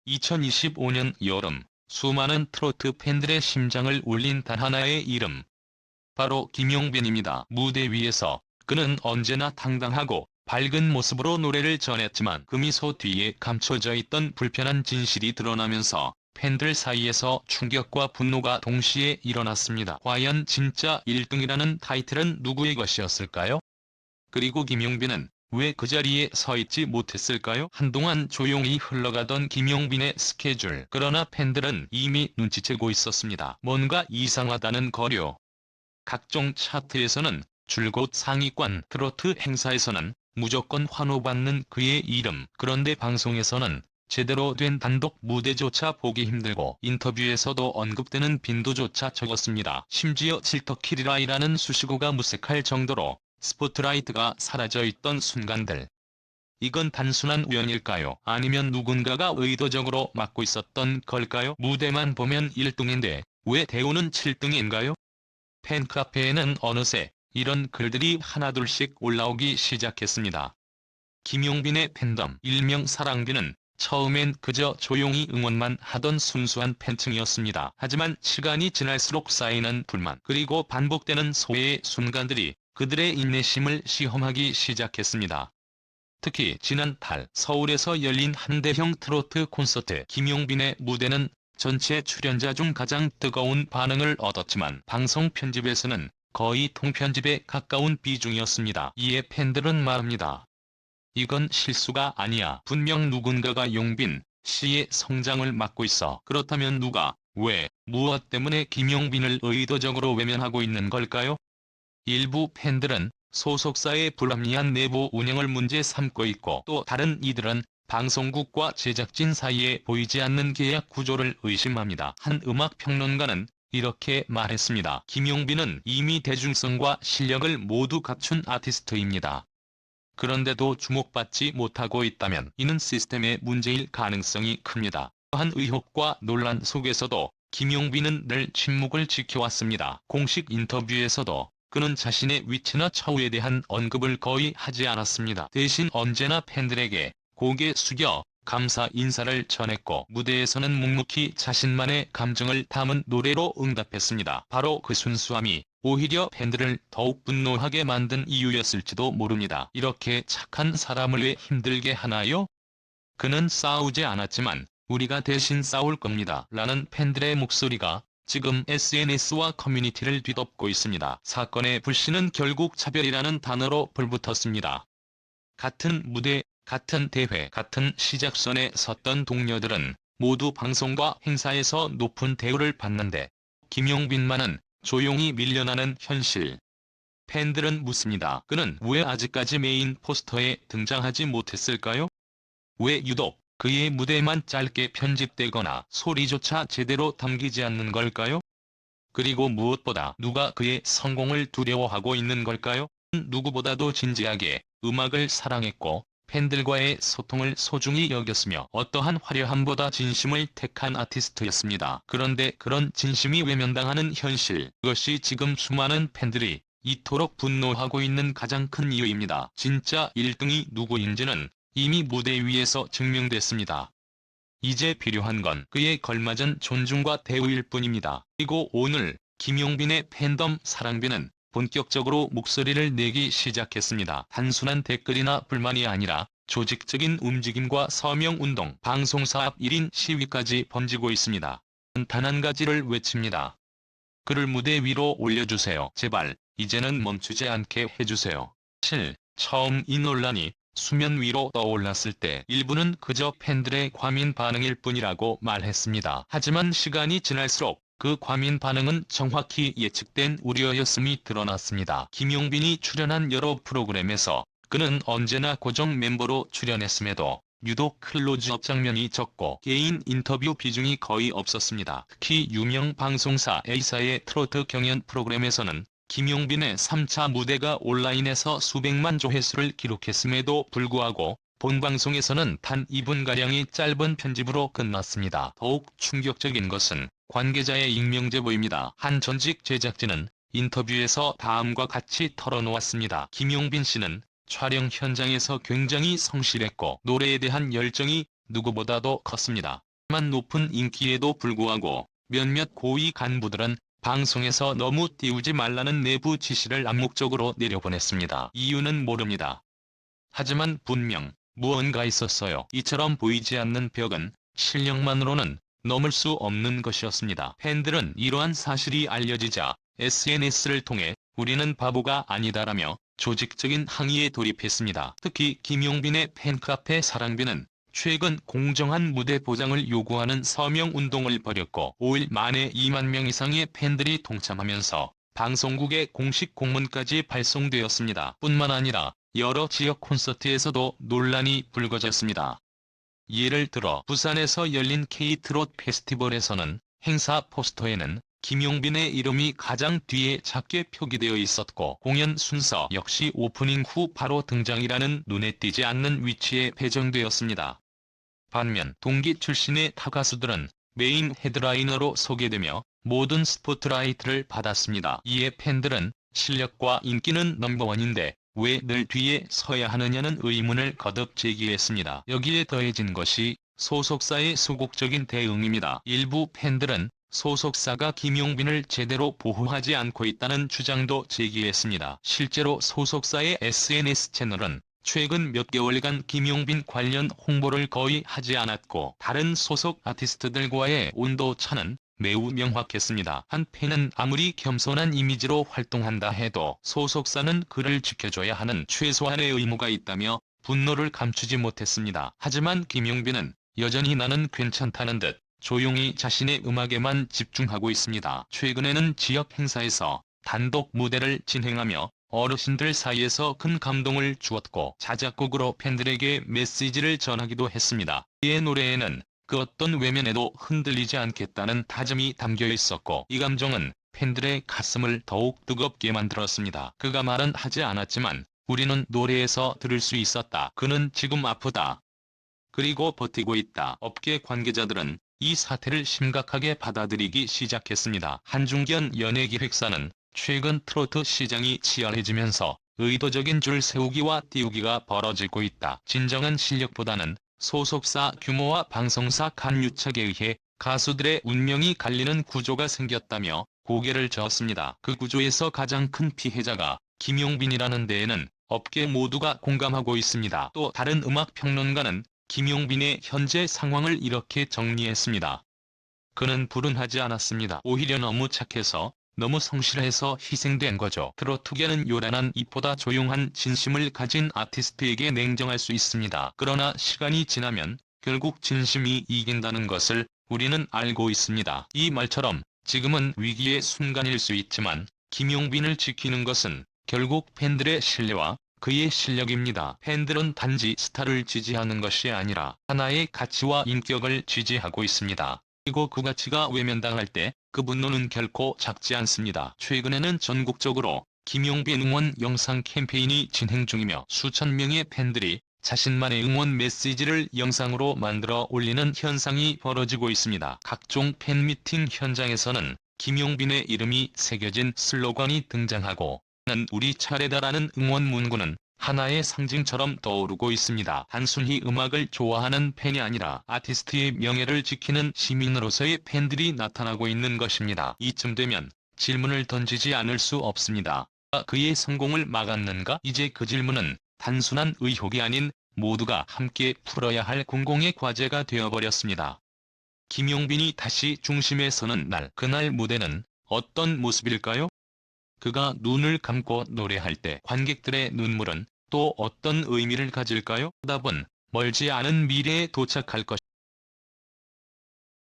2025년 여름, 수많은 트로트 팬들의 심장을 울린 단 하나의 이름. 바로 김용빈입니다. 무대 위에서 그는 언제나 당당하고 밝은 모습으로 노래를 전했지만 그 미소 뒤에 감춰져 있던 불편한 진실이 드러나면서 팬들 사이에서 충격과 분노가 동시에 일어났습니다. 과연 진짜 1등이라는 타이틀은 누구의 것이었을까요? 그리고 김용빈은 왜 그 자리에 서 있지 못했을까요? 한동안 조용히 흘러가던 김용빈의 스케줄. 그러나 팬들은 이미 눈치채고 있었습니다. 뭔가 이상하다는 거요. 각종 차트에서는 줄곧 상위권, 트로트 행사에서는 무조건 환호받는 그의 이름. 그런데 방송에서는 제대로 된 단독 무대조차 보기 힘들고 인터뷰에서도 언급되는 빈도조차 적었습니다. 심지어 질터키리라이라는 수식어가 무색할 정도로 스포트라이트가 사라져 있던 순간들. 이건 단순한 우연일까요? 아니면 누군가가 의도적으로 막고 있었던 걸까요? 무대만 보면 1등인데 왜 대우는 7등인가요? 팬카페에는 어느새 이런 글들이 하나둘씩 올라오기 시작했습니다. 김용빈의 팬덤, 일명 사랑비는 처음엔 그저 조용히 응원만 하던 순수한 팬층이었습니다. 하지만 시간이 지날수록 쌓이는 불만, 그리고 반복되는 소외의 순간들이 그들의 인내심을 시험하기 시작했습니다. 특히 지난 달 서울에서 열린 한대형 트로트 콘서트 김용빈의 무대는 전체 출연자 중 가장 뜨거운 반응을 얻었지만 방송 편집에서는 거의 통편집에 가까운 비중이었습니다. 이에 팬들은 말합니다. 이건 실수가 아니야. 분명 누군가가 용빈 씨의 성장을 막고 있어. 그렇다면 누가, 왜, 무엇 때문에 김용빈을 의도적으로 외면하고 있는 걸까요? 일부 팬들은 소속사의 불합리한 내부 운영을 문제 삼고 있고, 또 다른 이들은 방송국과 제작진 사이에 보이지 않는 계약 구조를 의심합니다. 한 음악평론가는 이렇게 말했습니다. 김용빈은 이미 대중성과 실력을 모두 갖춘 아티스트입니다. 그런데도 주목받지 못하고 있다면 이는 시스템의 문제일 가능성이 큽니다. 또한 의혹과 논란 속에서도 김용빈은 늘 침묵을 지켜왔습니다. 공식 인터뷰에서도 그는 자신의 위치나 처우에 대한 언급을 거의 하지 않았습니다. 대신 언제나 팬들에게 고개 숙여 감사 인사를 전했고, 무대에서는 묵묵히 자신만의 감정을 담은 노래로 응답했습니다. 바로 그 순수함이 오히려 팬들을 더욱 분노하게 만든 이유였을지도 모릅니다. 이렇게 착한 사람을 왜 힘들게 하나요? 그는 싸우지 않았지만 우리가 대신 싸울 겁니다. 라는 팬들의 목소리가 지금 SNS와 커뮤니티를 뒤덮고 있습니다. 사건의 불씨는 결국 차별이라는 단어로 불붙었습니다. 같은 무대, 같은 대회, 같은 시작선에 섰던 동료들은 모두 방송과 행사에서 높은 대우를 받는데 김용빈만은 조용히 밀려나는 현실. 팬들은 묻습니다. 그는 왜 아직까지 메인 포스터에 등장하지 못했을까요? 왜 유독 그의 무대만 짧게 편집되거나 소리조차 제대로 담기지 않는 걸까요? 그리고 무엇보다 누가 그의 성공을 두려워하고 있는 걸까요? 누구보다도 진지하게 음악을 사랑했고 팬들과의 소통을 소중히 여겼으며 어떠한 화려함보다 진심을 택한 아티스트였습니다. 그런데 그런 진심이 외면당하는 현실, 그것이 지금 수많은 팬들이 이토록 분노하고 있는 가장 큰 이유입니다. 진짜 1등이 누구인지는 이미 무대 위에서 증명됐습니다. 이제 필요한 건 그에 걸맞은 존중과 대우일 뿐입니다. 그리고 오늘 김용빈의 팬덤 사랑비는 본격적으로 목소리를 내기 시작했습니다. 단순한 댓글이나 불만이 아니라 조직적인 움직임과 서명운동, 방송사 앞 1인 시위까지 번지고 있습니다. 단 한 가지를 외칩니다. 그를 무대 위로 올려주세요. 제발 이제는 멈추지 않게 해주세요. 처음 이 논란이 수면 위로 떠올랐을 때 일부는 그저 팬들의 과민 반응일 뿐이라고 말했습니다. 하지만 시간이 지날수록 그 과민 반응은 정확히 예측된 우려였음이 드러났습니다. 김용빈이 출연한 여러 프로그램에서 그는 언제나 고정 멤버로 출연했음에도 유독 클로즈업 장면이 적고 개인 인터뷰 비중이 거의 없었습니다. 특히 유명 방송사 A사의 트로트 경연 프로그램에서는 김용빈의 3차 무대가 온라인에서 수백만 조회수를 기록했음에도 불구하고 본방송에서는 단 2분가량의 짧은 편집으로 끝났습니다. 더욱 충격적인 것은 관계자의 익명 제보입니다. 한 전직 제작진은 인터뷰에서 다음과 같이 털어놓았습니다. 김용빈 씨는 촬영 현장에서 굉장히 성실했고 노래에 대한 열정이 누구보다도 컸습니다. 만 높은 인기에도 불구하고 몇몇 고위 간부들은 방송에서 너무 띄우지 말라는 내부 지시를 암묵적으로 내려보냈습니다. 이유는 모릅니다. 하지만 분명 무언가 있었어요. 이처럼 보이지 않는 벽은 실력만으로는 넘을 수 없는 것이었습니다. 팬들은 이러한 사실이 알려지자 SNS를 통해 우리는 바보가 아니다라며 조직적인 항의에 돌입했습니다. 특히 김용빈의 팬카페 사랑비는 최근 공정한 무대 보장을 요구하는 서명운동을 벌였고 5일 만에 2만 명 이상의 팬들이 동참하면서 방송국의 공식 공문까지 발송되었습니다. 뿐만 아니라 여러 지역 콘서트에서도 논란이 불거졌습니다. 예를 들어 부산에서 열린 K-트롯 페스티벌에서는 행사 포스터에는 김용빈의 이름이 가장 뒤에 작게 표기되어 있었고 공연 순서 역시 오프닝 후 바로 등장이라는 눈에 띄지 않는 위치에 배정되었습니다. 반면 동기 출신의 타 가수들은 메인 헤드라이너로 소개되며 모든 스포트라이트를 받았습니다. 이에 팬들은 실력과 인기는 넘버원인데 왜 늘 뒤에 서야 하느냐는 의문을 거듭 제기했습니다. 여기에 더해진 것이 소속사의 소극적인 대응입니다. 일부 팬들은 소속사가 김용빈을 제대로 보호하지 않고 있다는 주장도 제기했습니다. 실제로 소속사의 SNS 채널은 최근 몇 개월간 김용빈 관련 홍보를 거의 하지 않았고 다른 소속 아티스트들과의 온도차는 매우 명확했습니다. 한 팬은 아무리 겸손한 이미지로 활동한다 해도 소속사는 그를 지켜줘야 하는 최소한의 의무가 있다며 분노를 감추지 못했습니다. 하지만 김용빈은 여전히 나는 괜찮다는 듯 조용히 자신의 음악에만 집중하고 있습니다. 최근에는 지역 행사에서 단독 무대를 진행하며 어르신들 사이에서 큰 감동을 주었고 자작곡으로 팬들에게 메시지를 전하기도 했습니다. 그의 노래에는 그 어떤 외면에도 흔들리지 않겠다는 다짐이 담겨 있었고 이 감정은 팬들의 가슴을 더욱 뜨겁게 만들었습니다. 그가 말은 하지 않았지만 우리는 노래에서 들을 수 있었다. 그는 지금 아프다. 그리고 버티고 있다. 업계 관계자들은 이 사태를 심각하게 받아들이기 시작했습니다. 한중견 연예기획사는 최근 트로트 시장이 치열해지면서 의도적인 줄 세우기와 띄우기가 벌어지고 있다. 진정한 실력보다는 소속사 규모와 방송사 간유착에 의해 가수들의 운명이 갈리는 구조가 생겼다며 고개를 저었습니다. 그 구조에서 가장 큰 피해자가 김용빈이라는 데에는 업계 모두가 공감하고 있습니다. 또 다른 음악평론가는 김용빈의 현재 상황을 이렇게 정리했습니다. 그는 불운하지 않았습니다. 오히려 너무 착해서 너무 성실해서 희생된 거죠. 트로트계는 요란한 입보다 조용한 진심을 가진 아티스트에게 냉정할 수 있습니다. 그러나 시간이 지나면 결국 진심이 이긴다는 것을 우리는 알고 있습니다. 이 말처럼 지금은 위기의 순간일 수 있지만 김용빈을 지키는 것은 결국 팬들의 신뢰와 그의 실력입니다. 팬들은 단지 스타를 지지하는 것이 아니라 하나의 가치와 인격을 지지하고 있습니다. 그리고 그 가치가 외면당할 때 그 분노는 결코 작지 않습니다. 최근에는 전국적으로 김용빈 응원 영상 캠페인이 진행 중이며 수천 명의 팬들이 자신만의 응원 메시지를 영상으로 만들어 올리는 현상이 벌어지고 있습니다. 각종 팬미팅 현장에서는 김용빈의 이름이 새겨진 슬로건이 등장하고 는 우리 차례다라는 응원 문구는 하나의 상징처럼 떠오르고 있습니다. 단순히 음악을 좋아하는 팬이 아니라 아티스트의 명예를 지키는 시민으로서의 팬들이 나타나고 있는 것입니다. 이쯤 되면 질문을 던지지 않을 수 없습니다. 그의 성공을 막았는가? 이제 그 질문은 단순한 의혹이 아닌 모두가 함께 풀어야 할 공공의 과제가 되어버렸습니다. 김용빈이 다시 중심에 서는 날, 그날 무대는 어떤 모습일까요? 그가 눈을 감고 노래할 때 관객들의 눈물은 또 어떤 의미를 가질까요? 답은 멀지 않은 미래에 도착할 것입니다.